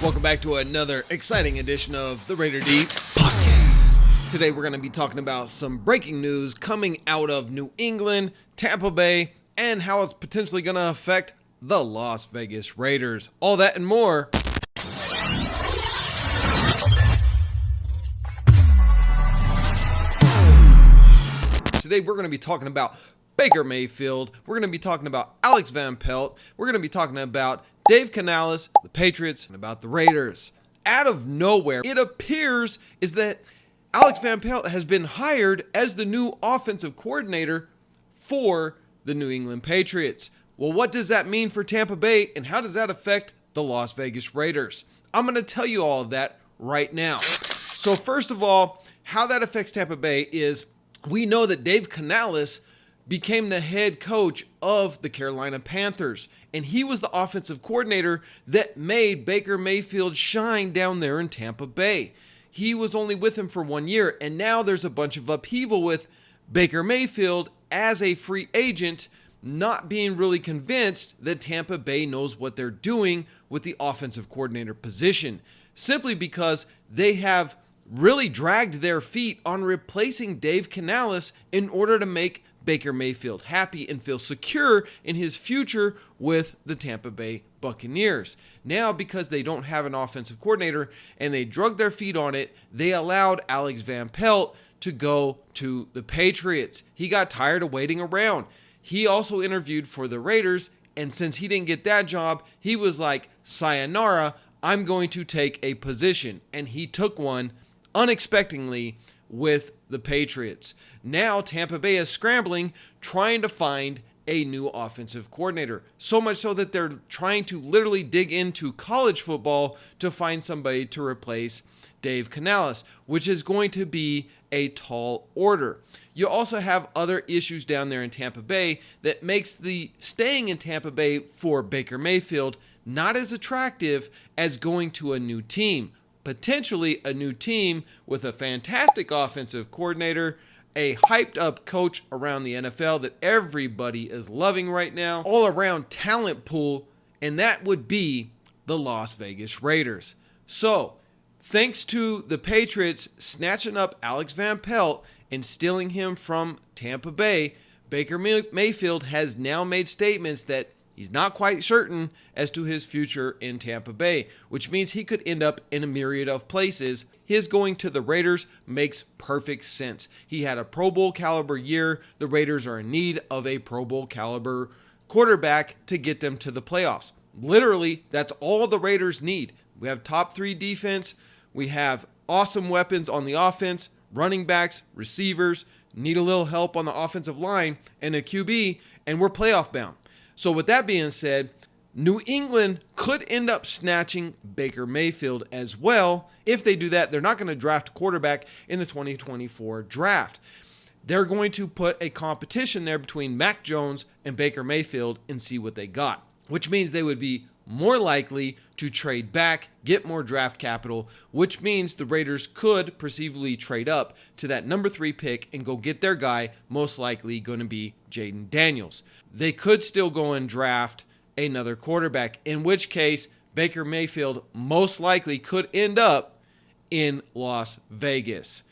Welcome back to another exciting edition of the Raider Deep Podcast. Today we're going to be talking about some breaking news coming out of New England, Tampa Bay, and how it's potentially going to affect the Las Vegas Raiders. All that and more. Today we're going to be talking about Baker Mayfield. We're going to be talking about Alex Van Pelt. We're going to be talking about Dave Canales, the Patriots, and about the Raiders. Out of nowhere, it appears is that Alex Van Pelt has been hired as the new offensive coordinator for the New England Patriots. Well, what does that mean for Tampa Bay, and how does that affect the Las Vegas Raiders? I'm going to tell you all of that right now. So first of all, how that affects Tampa Bay is we know that Dave Canales became the head coach of the Carolina Panthers, and he was the offensive coordinator that made Baker Mayfield shine down there in Tampa Bay. He was only with him for 1 year, and now there's a bunch of upheaval with Baker Mayfield as a free agent, not being really convinced that Tampa Bay knows what they're doing with the offensive coordinator position, simply because they have really dragged their feet on replacing Dave Canales in order to make Baker Mayfield happy and feel secure in his future with the Tampa Bay Buccaneers. Now, because they don't have an offensive coordinator and they drug their feet on it, they allowed Alex Van Pelt to go to the Patriots. He got tired of waiting around. He also interviewed for the Raiders, and since he didn't get that job, he was like, sayonara, I'm going to take a position. And he took one unexpectedly with the Patriots. Now Tampa Bay is scrambling, trying to find a new offensive coordinator. So much so that they're trying to literally dig into college football to find somebody to replace Dave Canales, which is going to be a tall order. You also have other issues down there in Tampa Bay that makes the staying in Tampa Bay for Baker Mayfield not as attractive as going to a new team. Potentially a new team with a fantastic offensive coordinator, a hyped up coach around the NFL that everybody is loving right now, all around talent pool, and that would be the Las Vegas Raiders. So, thanks to the Patriots snatching up Alex Van Pelt and stealing him from Tampa Bay, Baker Mayfield has now made statements that he's not quite certain as to his future in Tampa Bay, which means he could end up in a myriad of places. His going to the Raiders makes perfect sense. He had a Pro Bowl caliber year. The Raiders are in need of a Pro Bowl caliber quarterback to get them to the playoffs. Literally, that's all the Raiders need. We have top 3 defense. We have awesome weapons on the offense, running backs, receivers, need a little help on the offensive line, and a QB, and we're playoff bound. So with that being said, New England could end up snatching Baker Mayfield as well. If they do that, they're not going to draft a quarterback in the 2024 draft. They're going to put a competition there between Mac Jones and Baker Mayfield and see what they got, which means they would be more likely to trade back, get more draft capital, which means the Raiders could perceivably trade up to that number 3 pick and go get their guy, most likely going to be Jayden Daniels. They could still go and draft another quarterback, in which case Baker Mayfield most likely could end up in Las Vegas.